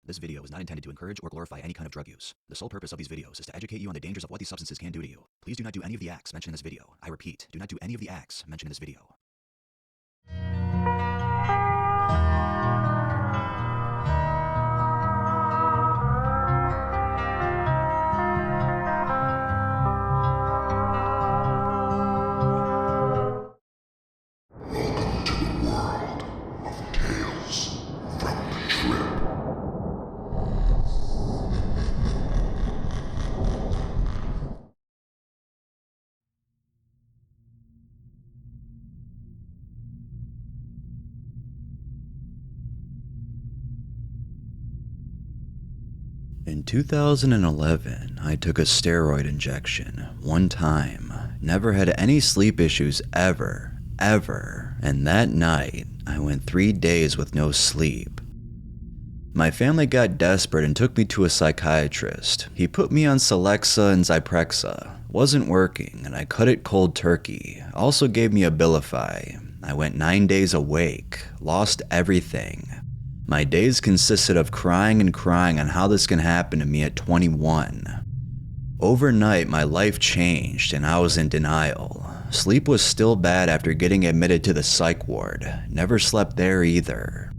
This video is not intended to encourage or glorify any kind of drug use. The sole purpose of these videos is to educate you on the dangers of what these substances can do to you. Please do not do any of the acts mentioned in this video. I repeat, do not do any of the acts mentioned in this video. Welcome to the world of Tales from the Trip. In 2011, I took a steroid injection one time. Never had any sleep issues ever. And that night, I went 3 days with no sleep. My family got desperate and took me to a psychiatrist. He put me on Celexa and Zyprexa. Wasn't working, and I cut it cold turkey. Also gave me Abilify. I went 9 days awake, lost everything. My days consisted of crying on how this can happen to me at 21. Overnight, my life changed and I was in denial. Sleep was still bad after getting admitted to the psych ward. Never slept there either.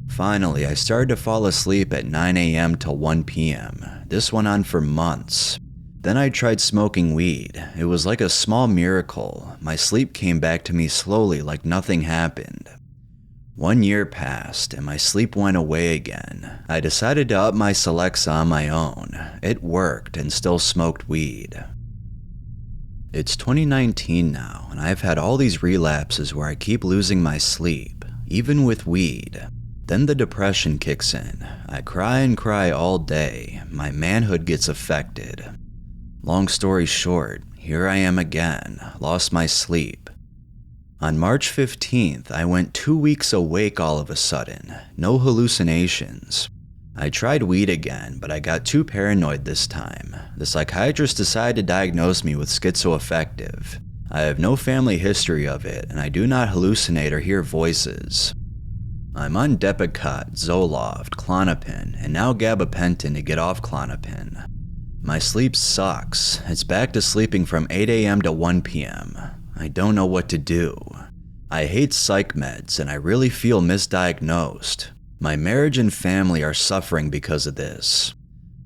Finally, I started to fall asleep at 9 a.m. till 1 p.m. This went on for months. Then I tried smoking weed. It was like a small miracle. My sleep came back to me slowly like nothing happened. 1 year passed and my sleep went away again. I decided to up my Celexa on my own. It worked and still smoked weed. It's 2019 now, and I've had all these relapses where I keep losing my sleep, even with weed. Then the depression kicks in. I cry and cry all day. My manhood gets affected. Long story short, here I am again, lost my sleep. On March 15th, I went 2 weeks awake all of a sudden. No hallucinations. I tried weed again, but I got too paranoid this time. The psychiatrist decided to diagnose me with schizoaffective. I have no family history of it, and I do not hallucinate or hear voices. I'm on Depakote, Zoloft, Klonopin, and now gabapentin to get off Klonopin. My sleep sucks. It's back to sleeping from 8 a.m. to 1 p.m. I don't know what to do. I hate psych meds, and I really feel misdiagnosed. My marriage and family are suffering because of this.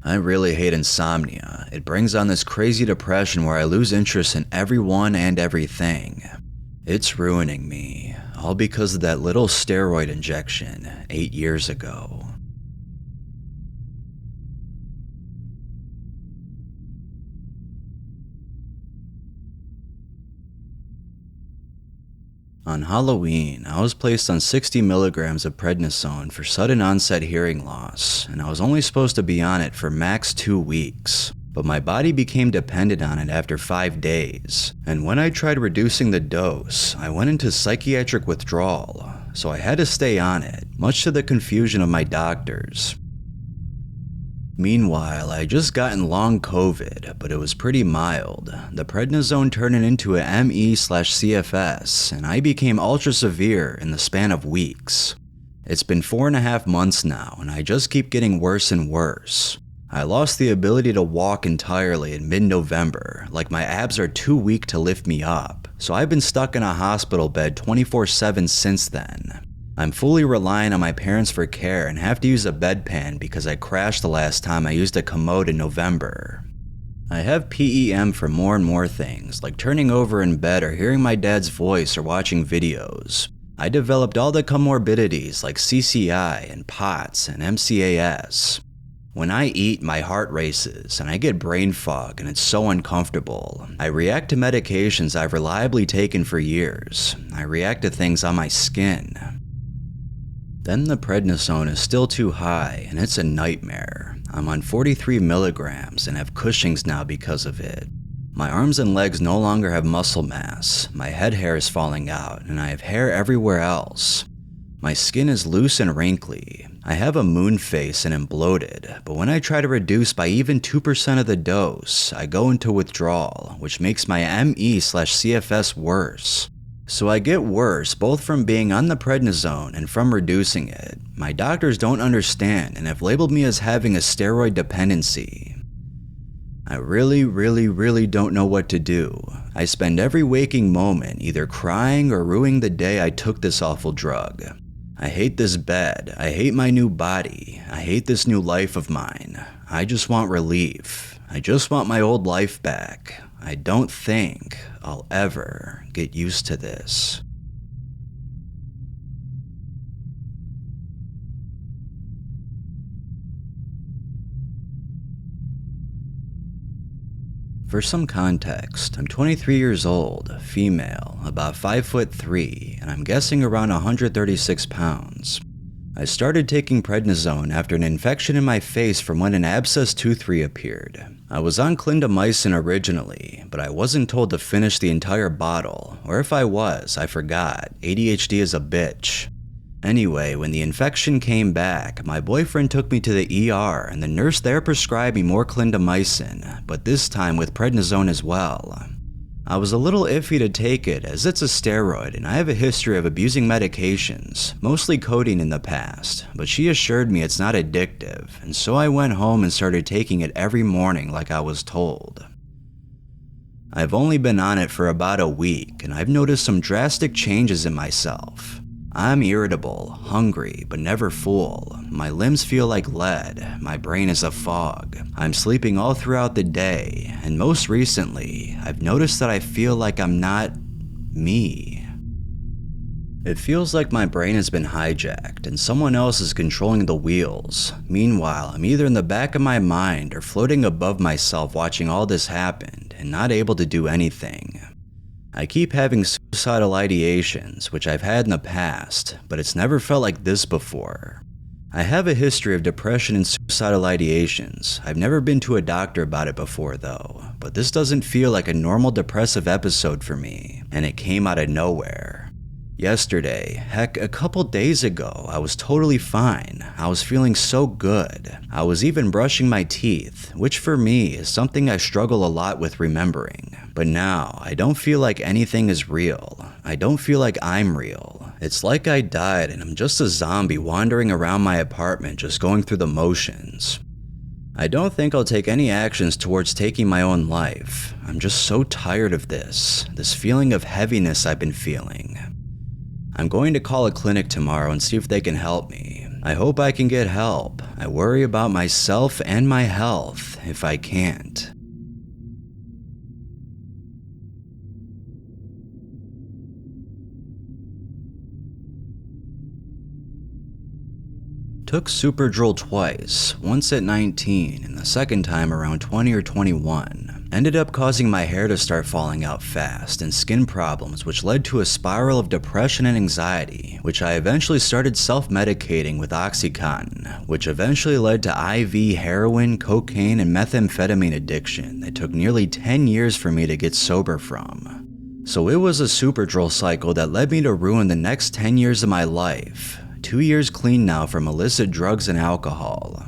I really hate insomnia. It brings on this crazy depression where I lose interest in everyone and everything. It's ruining me, all because of that little steroid injection 8 years ago. On Halloween, I was placed on 60 milligrams of prednisone for sudden onset hearing loss, and I was only supposed to be on it for max 2 weeks. But my body became dependent on it after 5 days, and when I tried reducing the dose, I went into psychiatric withdrawal, so I had to stay on it, much to the confusion of my doctors. Meanwhile, I had just gotten long COVID, but it was pretty mild. The prednisone turned it into a ME/CFS, and I became ultra severe in the span of weeks. It's been 4.5 months now, and I just keep getting worse and worse. I lost the ability to walk entirely in mid-November, like my abs are too weak to lift me up, so I've been stuck in a hospital bed 24/7 since then. I'm fully relying on my parents for care and have to use a bedpan because I crashed the last time I used a commode in November. I have PEM for more and more things, like turning over in bed or hearing my dad's voice or watching videos. I developed all the comorbidities like CCI and POTS and MCAS. When I eat, my heart races and I get brain fog and it's so uncomfortable. I react to medications I've reliably taken for years. I react to things on my skin. Then the prednisone is still too high, and it's a nightmare. I'm on 43 milligrams and have Cushing's now because of it. My arms and legs no longer have muscle mass, my head hair is falling out, and I have hair everywhere else. My skin is loose and wrinkly. I have a moon face and am bloated, but when I try to reduce by even 2% of the dose, I go into withdrawal, which makes my ME/CFS worse. So I get worse both from being on the prednisone and from reducing it. My doctors don't understand and have labeled me as having a steroid dependency. I really don't know what to do. I spend every waking moment either crying or ruining the day I took this awful drug. I hate this bed, I hate my new body, I hate this new life of mine. I just want relief. I just want my old life back. I don't think I'll ever get used to this. For some context, I'm 23 years old, female, about 5'3", and I'm guessing around 136 pounds. I started taking prednisone after an infection in my face from when an abscess tooth reappeared. I was on clindamycin originally, but I wasn't told to finish the entire bottle, or if I was, I forgot. ADHD is a bitch. Anyway, when the infection came back, my boyfriend took me to the ER and the nurse there prescribed me more clindamycin, but this time with prednisone as well. I was a little iffy to take it as it's a steroid and I have a history of abusing medications, mostly codeine in the past, but she assured me it's not addictive, and so I went home and started taking it every morning like I was told. I've only been on it for about a week and I've noticed some drastic changes in myself. I'm irritable, hungry, but never full. My limbs feel like lead. My brain is a fog. I'm sleeping all throughout the day, and most recently, I've noticed that I feel like I'm not me. It feels like my brain has been hijacked and someone else is controlling the wheels. Meanwhile, I'm either in the back of my mind or floating above myself watching all this happen and not able to do anything. I keep having suicidal ideations, which I've had in the past, but it's never felt like this before. I have a history of depression and suicidal ideations. I've never been to a doctor about it before though, but this doesn't feel like a normal depressive episode for me, and it came out of nowhere. Yesterday, heck, a couple days ago, I was totally fine. I was feeling so good. I was even brushing my teeth, which for me is something I struggle a lot with remembering. But now, I don't feel like anything is real. I don't feel like I'm real. It's like I died and I'm just a zombie wandering around my apartment just going through the motions. I don't think I'll take any actions towards taking my own life. I'm just so tired of this feeling of heaviness I've been feeling. I'm going to call a clinic tomorrow and see if they can help me. I hope I can get help. I worry about myself and my health if I can't. Took Superdrol twice, once at 19 and the second time around 20 or 21. Ended up causing my hair to start falling out fast and skin problems, which led to a spiral of depression and anxiety, which I eventually started self-medicating with Oxycontin, which eventually led to IV heroin, cocaine, and methamphetamine addiction that took nearly 10 years for me to get sober from. So it was a Superdrol cycle that led me to ruin the next 10 years of my life. 2 years clean now from illicit drugs and alcohol.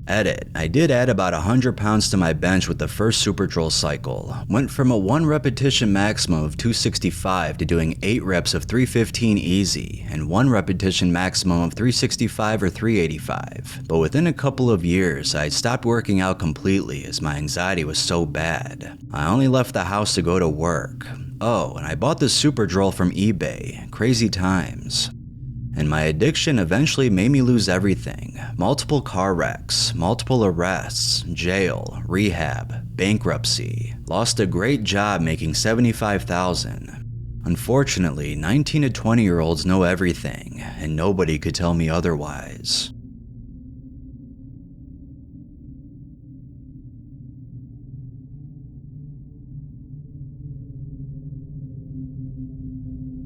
Edit, I did add about 100 pounds to my bench with the first Superdrol cycle. Went from a 1 repetition maximum of 265 to doing 8 reps of 315 easy, and 1 repetition maximum of 365 or 385. But within a couple of years, I had stopped working out completely as my anxiety was so bad. I only left the house to go to work. Oh, and I bought the Superdrol from eBay. Crazy times. And my addiction eventually made me lose everything. Multiple car wrecks, multiple arrests, jail, rehab, bankruptcy. Lost a great job making $75,000. Unfortunately, 19 to 20-year-olds know everything, and nobody could tell me otherwise.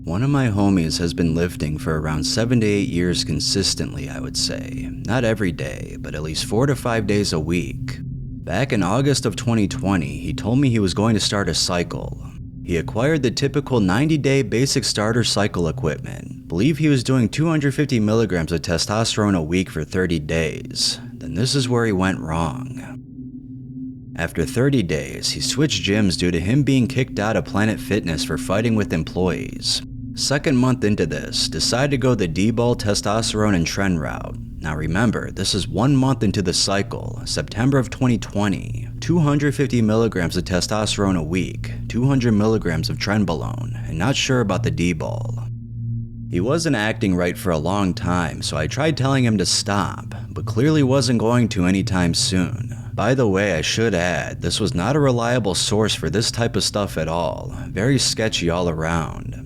One of my homies has been lifting for around 7 to 8 years consistently, I would say. Not every day, but at least 4 to 5 days a week. Back in August of 2020, he told me he was going to start a cycle. He acquired the typical 90-day basic starter cycle equipment. Believe he was doing 250 milligrams of testosterone a week for 30 days. Then this is where he went wrong. After 30 days, he switched gyms due to him being kicked out of Planet Fitness for fighting with employees. Second month into this, decided to go the D-ball, testosterone, and tren route. Now remember, this is 1 month into the cycle, September of 2020. 250 milligrams of testosterone a week, 200 milligrams of Trenbolone, and not sure about the D-ball. He wasn't acting right for a long time, so I tried telling him to stop, but clearly wasn't going to anytime soon. By the way, I should add, this was not a reliable source for this type of stuff at all, very sketchy all around.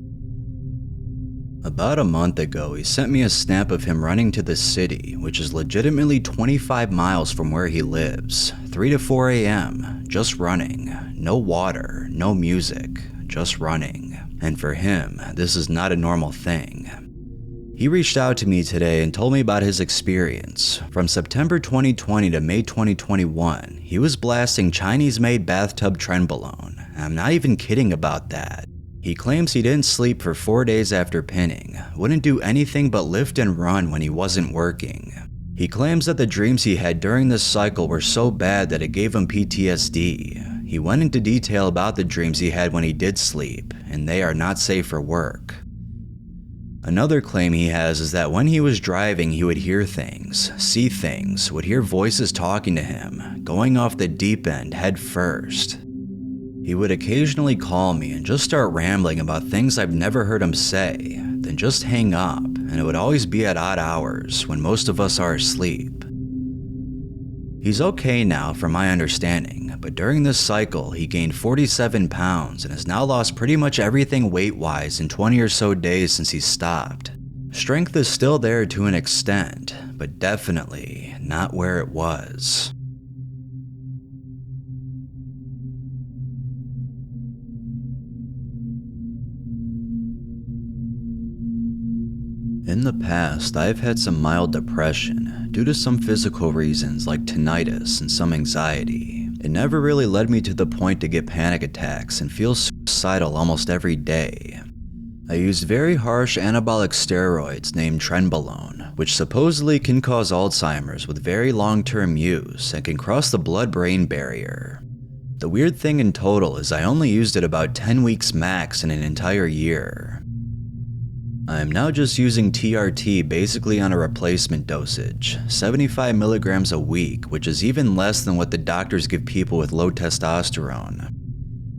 About a month ago, he sent me a snap of him running to the city, which is legitimately 25 miles from where he lives. 3 to 4 a.m., just running. No water, no music, just running. And for him, this is not a normal thing. He reached out to me today and told me about his experience. From September 2020 to May 2021, he was blasting Chinese-made bathtub Trenbolone. I'm not even kidding about that. He claims he didn't sleep for 4 days after pinning, wouldn't do anything but lift and run when he wasn't working. He claims that the dreams he had during this cycle were so bad that it gave him PTSD. He went into detail about the dreams he had when he did sleep, and they are not safe for work. Another claim he has is that when he was driving, he would hear things, see things, would hear voices talking to him, going off the deep end head first. He would occasionally call me and just start rambling about things I've never heard him say, then just hang up, and it would always be at odd hours when most of us are asleep. He's okay now from my understanding, but during this cycle he gained 47 pounds and has now lost pretty much everything weight-wise in 20 or so days since he stopped. Strength is still there to an extent, but definitely not where it was. In the past, I've had some mild depression due to some physical reasons like tinnitus and some anxiety. It never really led me to the point to get panic attacks and feel suicidal almost every day. I used very harsh anabolic steroids named Trenbolone, which supposedly can cause Alzheimer's with very long-term use and can cross the blood-brain barrier. The weird thing in total is I only used it about 10 weeks max in an entire year. I am now just using TRT basically on a replacement dosage, 75 milligrams a week, which is even less than what the doctors give people with low testosterone.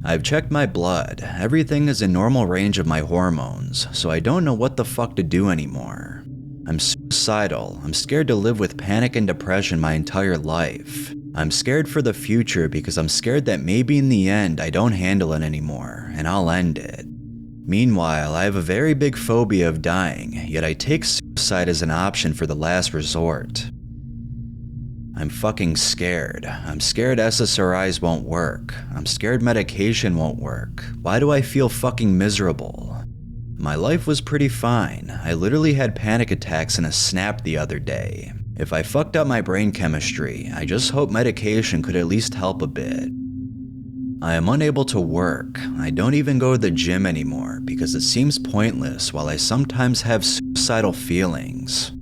I've checked my blood, everything is in normal range of my hormones, so I don't know what the fuck to do anymore. I'm suicidal, I'm scared to live with panic and depression my entire life. I'm scared for the future because I'm scared that maybe in the end I don't handle it anymore, and I'll end it. Meanwhile, I have a very big phobia of dying, yet I take suicide as an option for the last resort. I'm fucking scared. I'm scared SSRIs won't work. I'm scared medication won't work. Why do I feel fucking miserable? My life was pretty fine. I literally had panic attacks in a snap the other day. If I fucked up my brain chemistry, I just hope medication could at least help a bit. I am unable to work. I don't even go to the gym anymore because it seems pointless while I sometimes have suicidal feelings.